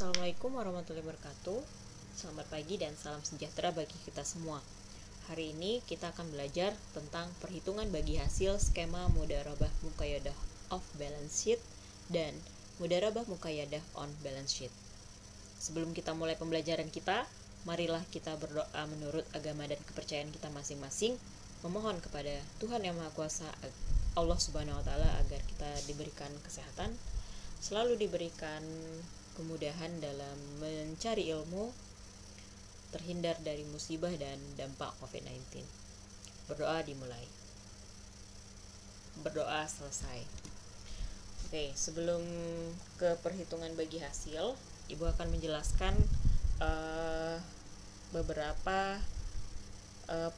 Assalamualaikum warahmatullahi wabarakatuh. Selamat pagi dan salam sejahtera bagi kita semua. Hari ini kita akan belajar tentang perhitungan bagi hasil skema mudharabah muqayyadah off balance sheet dan mudharabah muqayyadah on balance sheet. Sebelum kita mulai pembelajaran kita, marilah kita berdoa menurut agama dan kepercayaan kita masing-masing, memohon kepada Tuhan Yang Maha Kuasa, Allah Subhanahu wa taala, agar kita diberikan kesehatan, selalu diberikan kemudahan dalam mencari ilmu, terhindar dari musibah dan dampak COVID-19. Berdoa dimulai. Berdoa selesai. Oke, sebelum ke perhitungan bagi hasil, Ibu akan menjelaskan beberapa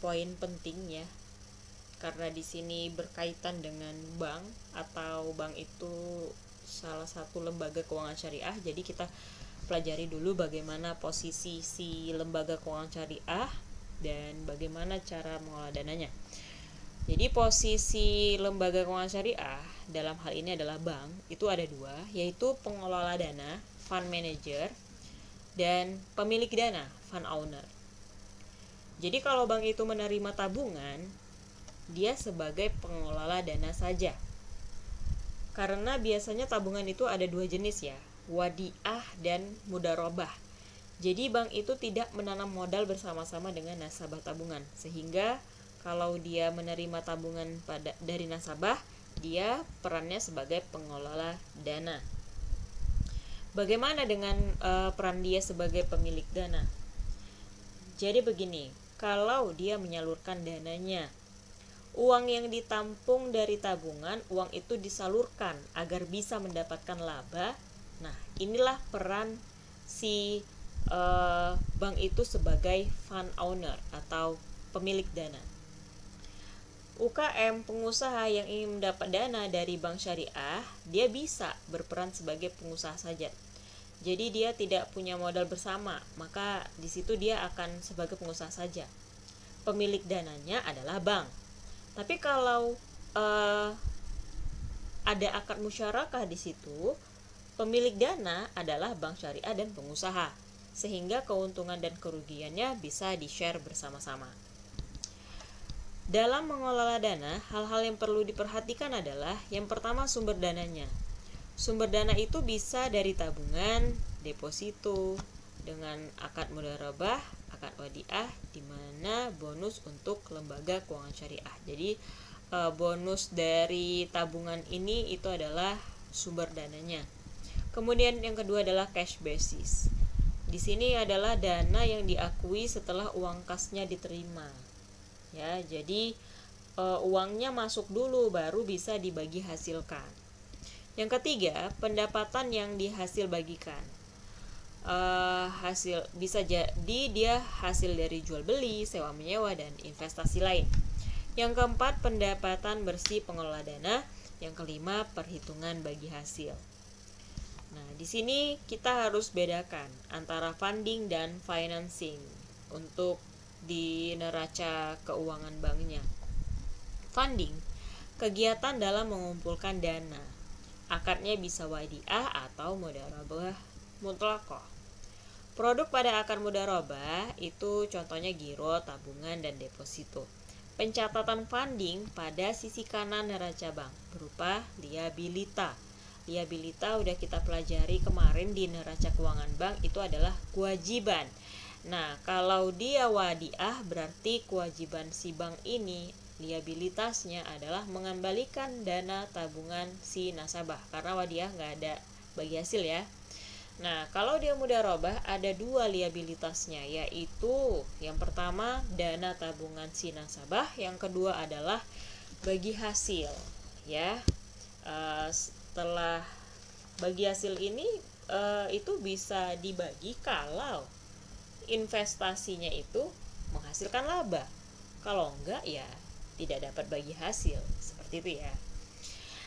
poin penting ya. Karena di sini berkaitan dengan bank, atau bank itu salah satu lembaga keuangan syariah, jadi kita pelajari dulu bagaimana posisi si lembaga keuangan syariah dan bagaimana cara mengelola dananya. Jadi posisi lembaga keuangan syariah dalam hal ini adalah bank, itu ada dua, yaitu pengelola dana, fund manager, dan pemilik dana, fund owner. Jadi kalau bank itu menerima tabungan, dia sebagai pengelola dana saja. Karena biasanya tabungan itu ada dua jenis ya, wadiah dan mudharabah. Jadi bank itu tidak menanam modal bersama-sama dengan nasabah tabungan, sehingga kalau dia menerima tabungan dari nasabah, dia perannya sebagai pengelola dana. Bagaimana dengan peran dia sebagai pemilik dana? Jadi begini, kalau dia menyalurkan dananya, uang yang ditampung dari tabungan, uang itu disalurkan agar bisa mendapatkan laba. Nah, inilah peran si bank itu sebagai fund owner atau pemilik dana. UKM pengusaha yang ingin mendapat dana dari bank syariah, dia bisa berperan sebagai pengusaha saja. Jadi dia tidak punya modal bersama, maka di situ dia akan sebagai pengusaha saja. Pemilik dananya adalah bank. Tapi kalau ada akad musyarakah di situ, pemilik dana adalah bank syariah dan pengusaha, sehingga keuntungan dan kerugiannya bisa di-share bersama-sama. Dalam mengelola dana, hal-hal yang perlu diperhatikan adalah yang pertama, sumber dananya. Sumber dana itu bisa dari tabungan, deposito, dengan akad mudharabah, akad wadiah, di mana bonus untuk lembaga keuangan syariah. Jadi bonus dari tabungan ini itu adalah sumber dananya. Kemudian yang kedua adalah cash basis. Di sini adalah dana yang diakui setelah uang kasnya diterima. Ya, jadi uangnya masuk dulu baru bisa dibagi hasilkan. Yang ketiga, pendapatan yang dihasil bagikan. Hasil bisa jadi dia hasil dari jual beli, sewa menyewa, dan investasi lain. Yang keempat, pendapatan bersih pengelola dana. Yang kelima, perhitungan bagi hasil. Nah, di sini kita harus bedakan antara funding dan financing untuk di neraca keuangan banknya. Funding, kegiatan dalam mengumpulkan dana. Akadnya bisa wadiah atau mudharabah mutlaqah. Produk pada akad mudharabah itu contohnya giro, tabungan, dan deposito. Pencatatan funding pada sisi kanan neraca bank berupa liabilita. Liabilita udah kita pelajari kemarin di neraca keuangan bank, itu adalah kewajiban. Nah, kalau dia wadiah berarti kewajiban si bank ini, liabilitasnya adalah mengembalikan dana tabungan si nasabah, karena wadiah nggak ada bagi hasil ya. Nah, kalau dia mudharabah ada dua liabilitasnya, yaitu yang pertama dana tabungan si nasabah, yang kedua adalah bagi hasil ya. Setelah bagi hasil ini itu bisa dibagi kalau investasinya itu menghasilkan laba. Kalau enggak ya tidak dapat bagi hasil, seperti itu ya.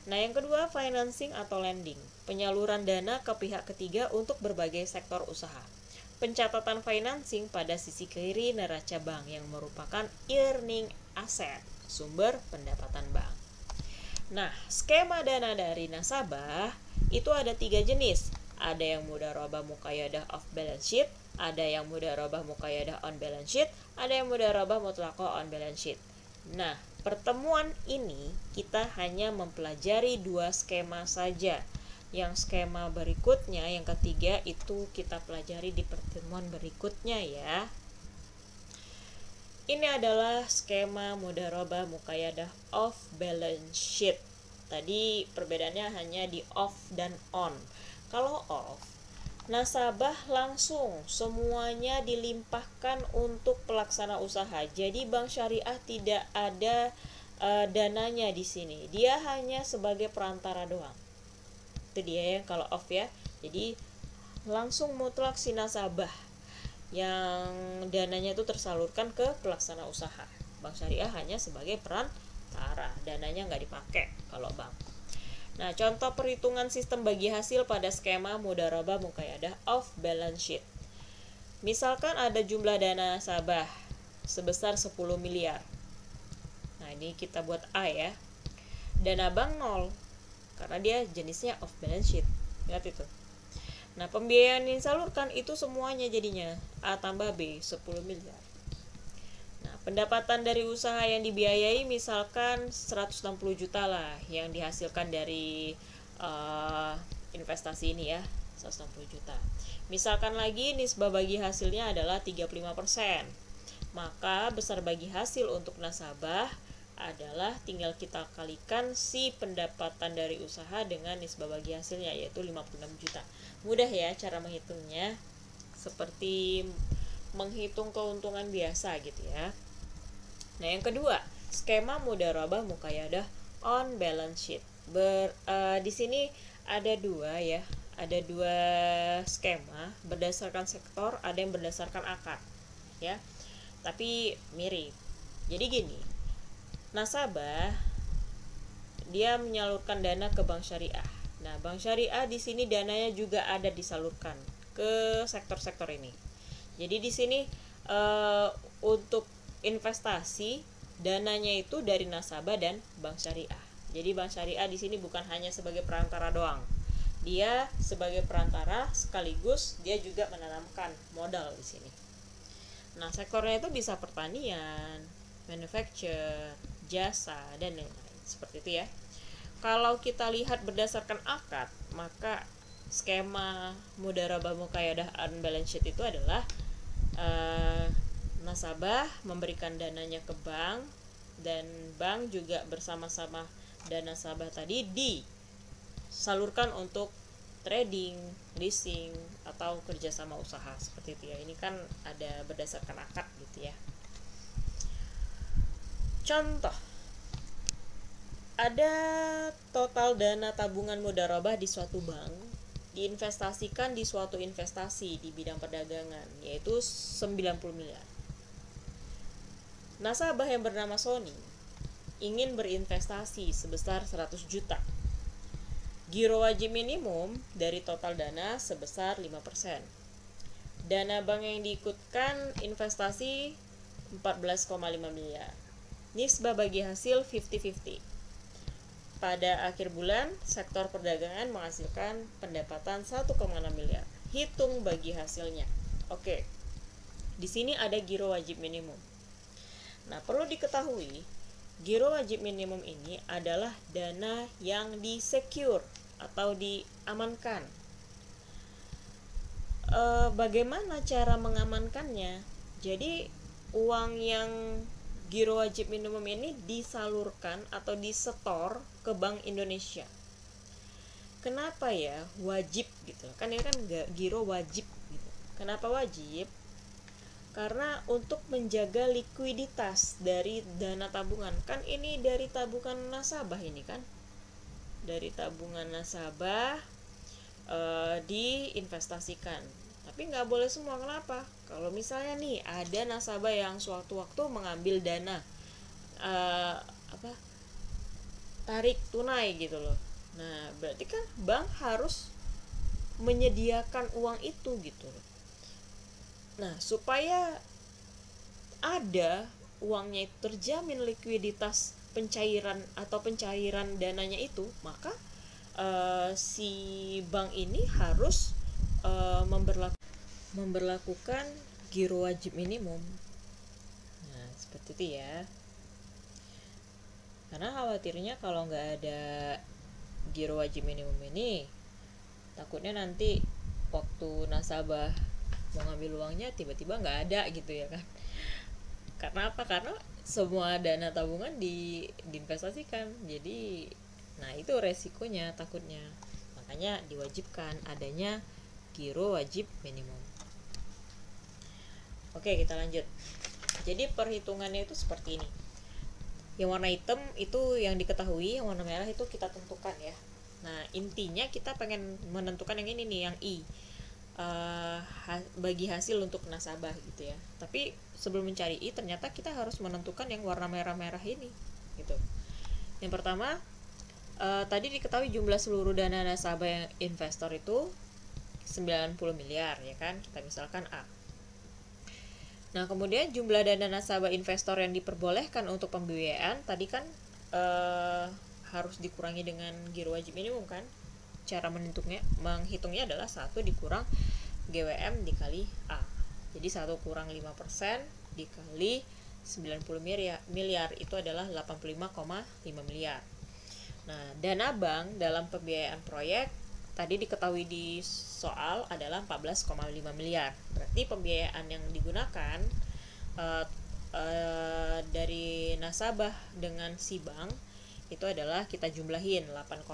Nah, yang kedua, financing atau lending, penyaluran dana ke pihak ketiga untuk berbagai sektor usaha. Pencatatan financing pada sisi kiri neraca bank yang merupakan earning asset, sumber pendapatan bank. Nah, skema dana dari nasabah itu ada 3 jenis. ada yang mudharabah muqayyadah off balance sheet, ada yang mudharabah muqayyadah on balance sheet, ada yang mudharabah mutlaqah on balance sheet. Nah, pertemuan ini kita hanya mempelajari 2 skema saja. Yang skema berikutnya, yang ketiga, itu kita pelajari di pertemuan berikutnya ya. Ini adalah skema mudharabah muqayyadah off balance sheet. Tadi perbedaannya hanya di off dan on. Kalau off, nasabah langsung semuanya dilimpahkan untuk pelaksana usaha. Jadi bank syariah tidak ada dananya di sini. Dia hanya sebagai perantara doang. Itu dia ya kalau off ya. Jadi langsung mutlak si nasabah yang dananya itu tersalurkan ke pelaksana usaha. Bank syariah hanya sebagai perantara, dananya nggak dipakai kalau bank. Nah, contoh perhitungan sistem bagi hasil pada skema mudharabah muqayyadah off balance sheet. Misalkan ada jumlah dana nasabah sebesar 10 miliar. Nah, ini kita buat A ya. Dana bank 0 karena dia jenisnya off balance sheet. Ingat itu. Nah, pembiayaan yang disalurkan itu semuanya jadinya A tambah B, 10 miliar. Nah, pendapatan dari usaha yang dibiayai misalkan 160 juta lah yang dihasilkan dari investasi ini ya, 160 juta. Misalkan lagi nisbah bagi hasilnya adalah 35%. Maka besar bagi hasil untuk nasabah adalah tinggal kita kalikan si pendapatan dari usaha dengan nisbah bagi hasilnya, yaitu 56 juta. Mudah ya cara menghitungnya, seperti menghitung keuntungan biasa gitu ya. Nah, yang kedua, skema mudharabah muqayyadah on balance sheet. Di sini ada dua ya, ada 2 skema berdasarkan sektor, ada yang berdasarkan akad ya, tapi mirip. Jadi gini, nasabah dia menyalurkan dana ke bank syariah. Nah, bank syariah di sini dananya juga ada disalurkan ke sektor-sektor ini. Jadi di sini untuk investasi dananya itu dari nasabah dan bank syariah. Jadi bank syariah di sini bukan hanya sebagai perantara doang. Dia sebagai perantara sekaligus dia juga menanamkan modal di sini. Nah, sektornya itu bisa pertanian, manufacture, jasa, dan lain-lain. Seperti itu ya. Kalau kita lihat berdasarkan akad, maka skema mudharabah muqayyadah on balance sheet itu adalah nasabah memberikan dananya ke bank, dan bank juga bersama-sama dan nasabah tadi disalurkan untuk trading, leasing, atau kerjasama usaha. Seperti itu ya. Ini kan ada berdasarkan akad gitu ya. Contoh, ada total dana tabungan mudharabah di suatu bank diinvestasikan di suatu investasi di bidang perdagangan, yaitu 90 miliar. Nasabah yang bernama Sony ingin berinvestasi sebesar 100 juta. Giro wajib minimum dari total dana sebesar 5%. Dana bank yang diikutkan investasi 14,5 miliar. Nisbah bagi hasil 50-50. Pada akhir bulan, sektor perdagangan menghasilkan pendapatan 1,6 miliar. Hitung bagi hasilnya. Oke. Di sini ada giro wajib minimum. Nah, perlu diketahui, giro wajib minimum ini adalah dana yang di-secure atau diamankan. Bagaimana cara mengamankannya? Jadi, uang yang giro wajib minimum ini disalurkan atau disetor ke Bank Indonesia. Kenapa ya wajib gitu? Kan ini kan giro wajib gitu. Kenapa wajib? Karena untuk menjaga likuiditas dari dana tabungan. Kan ini dari tabungan nasabah ini kan. Dari tabungan nasabah diinvestasikan. Tapi nggak boleh semua. Kenapa? Kalau misalnya nih ada nasabah yang suatu waktu mengambil dana tarik tunai gitu loh. Nah, berarti kan bank harus menyediakan uang itu gitu loh. Nah, supaya ada uangnya itu terjamin likuiditas pencairan dananya itu, maka si bank ini harus memberlakukan giro wajib minimum. Nah, seperti itu ya. Karena khawatirnya kalau nggak ada giro wajib minimum ini, takutnya nanti waktu nasabah mau ngambil uangnya tiba-tiba nggak ada gitu ya kan. Karena apa? Karena semua dana tabungan diinvestasikan. Jadi, nah itu resikonya takutnya. Makanya diwajibkan adanya giro wajib minimum. Oke, kita lanjut. Jadi perhitungannya itu seperti ini. Yang warna hitam itu yang diketahui, yang warna merah itu kita tentukan ya. Nah, intinya kita pengen menentukan yang ini nih, yang I. Bagi hasil untuk nasabah gitu ya. Tapi sebelum mencari I, ternyata kita harus menentukan yang warna merah-merah ini gitu. Yang pertama, tadi diketahui jumlah seluruh dana nasabah yang investor itu 90 miliar ya kan, kita misalkan A. Nah, kemudian jumlah dana nasabah investor yang diperbolehkan untuk pembiayaan tadi kan harus dikurangi dengan giro wajib minimum kan. Cara menghitungnya adalah 1 dikurang GWM dikali A. Jadi 1 kurang 5% dikali 90 miliar itu adalah 85,5 miliar. Nah, dana bank dalam pembiayaan proyek tadi diketahui di soal adalah 14,5 miliar. Berarti pembiayaan yang digunakan dari nasabah dengan si bank itu adalah kita jumlahin 85,5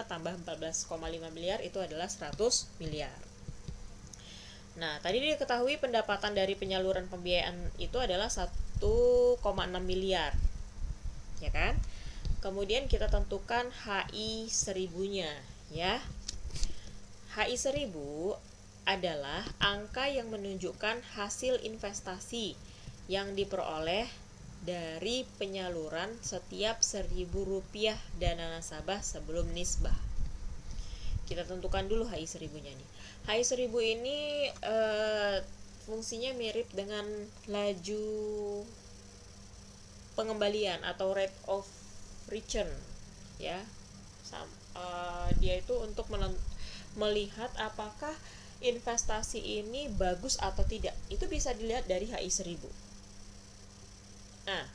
tambah 14,5 miliar itu adalah 100 miliar. Nah, tadi diketahui pendapatan dari penyaluran pembiayaan itu adalah 1,6 miliar. Ya kan? Kemudian kita tentukan HI 1000-nya ya. HI 1000 adalah angka yang menunjukkan hasil investasi yang diperoleh dari penyaluran setiap Rp1.000 dana nasabah sebelum nisbah. Kita tentukan dulu HI 1000-nya nih. HI 1000 ini fungsinya mirip dengan laju pengembalian atau rate of return ya. Dia itu untuk melihat apakah investasi ini bagus atau tidak. Itu bisa dilihat dari HI 1000. Nah,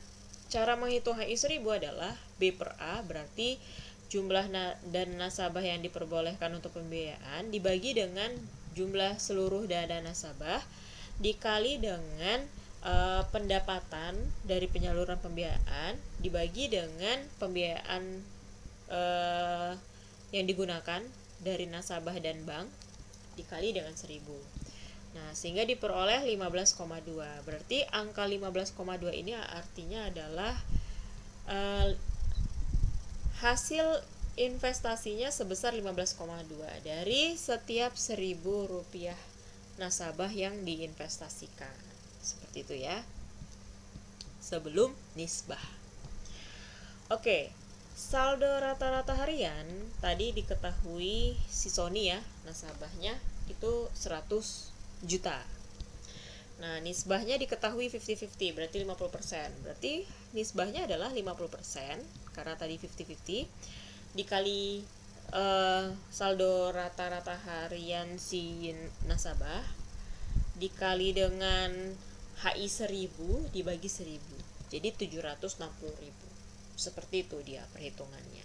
cara menghitung HI 1000 adalah B per A, berarti jumlah dana nasabah yang diperbolehkan untuk pembiayaan dibagi dengan jumlah seluruh dana nasabah dikali dengan pendapatan dari penyaluran pembiayaan dibagi dengan pembiayaan yang digunakan dari nasabah dan bank dikali dengan 1000. Nah, sehingga diperoleh 15,2. Berarti angka 15,2 ini artinya adalah hasil investasinya sebesar 15,2 dari setiap Rp1.000 nasabah yang diinvestasikan. Seperti itu ya. Sebelum nisbah. Oke, saldo rata-rata harian tadi diketahui si Sony ya, nasabahnya itu 100 juta. Nah, nisbahnya diketahui 50-50, berarti 50%. Berarti nisbahnya adalah 50% karena tadi 50-50 dikali saldo rata-rata harian si nasabah dikali dengan HI 1000 dibagi 1000. Jadi 760.000. Seperti itu dia perhitungannya.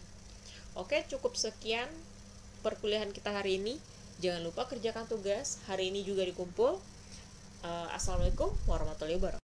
Oke, cukup sekian perkuliahan kita hari ini. Jangan lupa kerjakan tugas. Hari ini juga dikumpul. Assalamualaikum warahmatullahi wabarakatuh.